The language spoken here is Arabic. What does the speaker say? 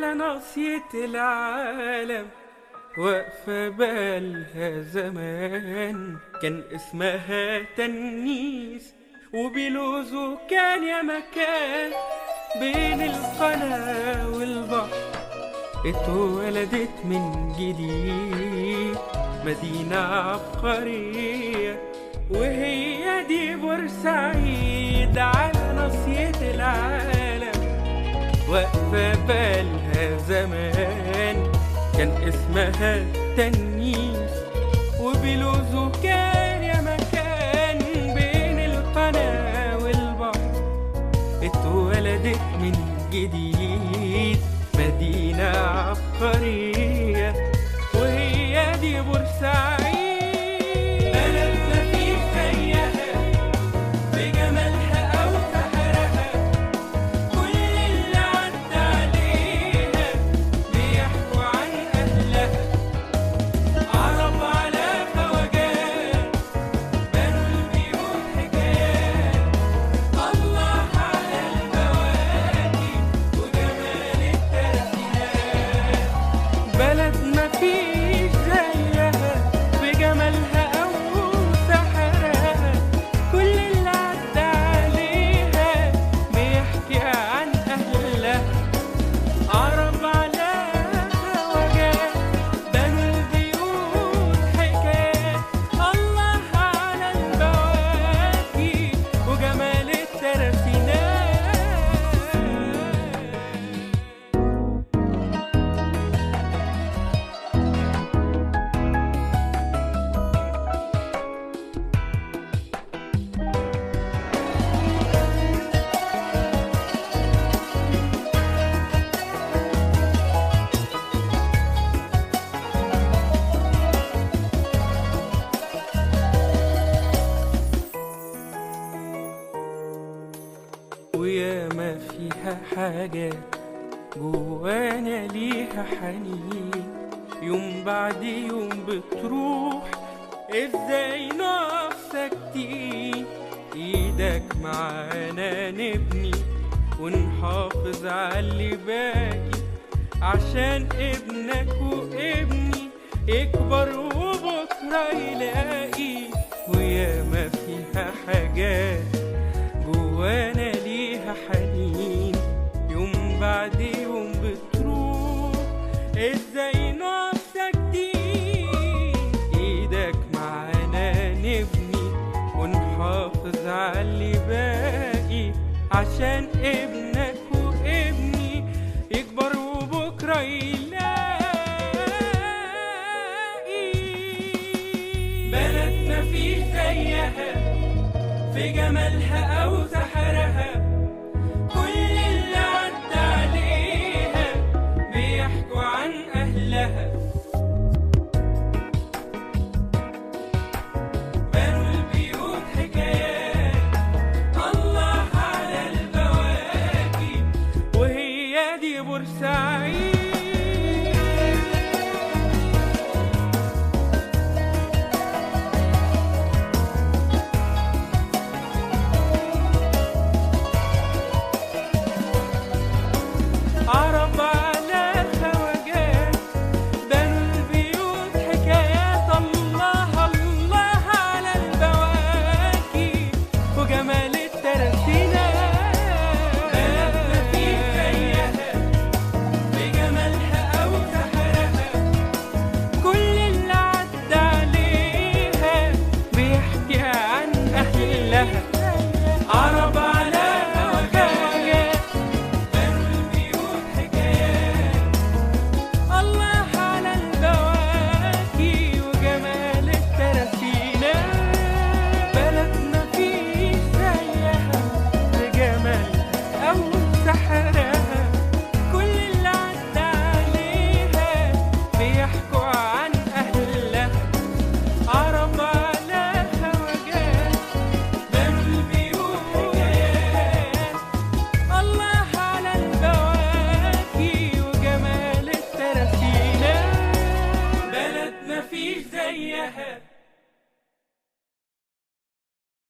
على ناصية العالم واقفة بالها زمان، كان اسمها تنيس وبلوزه كان يا مكان. بين القناة والبحر اتولدت من جديد مدينة عبقرية، وهي دي بورسعيد. على ناصية العالم واقفة بالها زمان، كان اسمها تنيس وبلوزه كان يا مكان. بين القناة والبحر اتولدت من جديد مدينة عبقرية، وهي دي بورسعيد. بلد مفيش زيها بجمالها أو سحرها، كل اللي عدى عليها بيحكوا عن أهلها. عرب على خواجات بنوا البيوت حكايات، الله على البواكي وجمال الترسينات. بلد مفيش زيها بجمالها أو سحرها، كل اللي عدى عليها بيحكي عن أهلها. عرب على خواجات بنوا البيوت حكايات، الله على البواكي وجمال الترسينات. وياما فيها حاجات جوانا ليها حنين، يوم بعد يوم بتروح ازاي نقف ساكتين. ايدك معانا نبني ونحافظ على اللي باقي، عشان ابنك وابني يكبر وبكرة يلاقي. وياما فيها حاجات جوانا ليها حنين، يوم بعد يوم بتروح ازاي نقف ساكتين. ايدك معانا نبني ونحافظ على اللي باقي، عشان ابنك وابني يكبر وبكرة يلاقي. بلد مفيش زيها في جمالها أو سحرها، كل اللي عدى عليها بيحكوا عن أهلها. بنوا البيوت حكايات، الله على البواكي وهي دي بورسعيد. عرب على خواجات بنوا البيوت حكايات، الله الله على البواكي وجمال الترسينات. بلد مفيش زيها بجمالها أو سحرها، كل اللي عدى عليها بيحكي عن أهلها. عرب على خواجات بنوا البيوت حكايات، الله على البواكي وجمال الترسينات. بلد مفيش زيها بجمالها أو سحرها، كل اللي عدى عليها بيحكوا عن أهلها. عرب على خواجات بنوا البيوت حكايات، الله على البواكي وجمال الترسينات. بلد مفيش زيها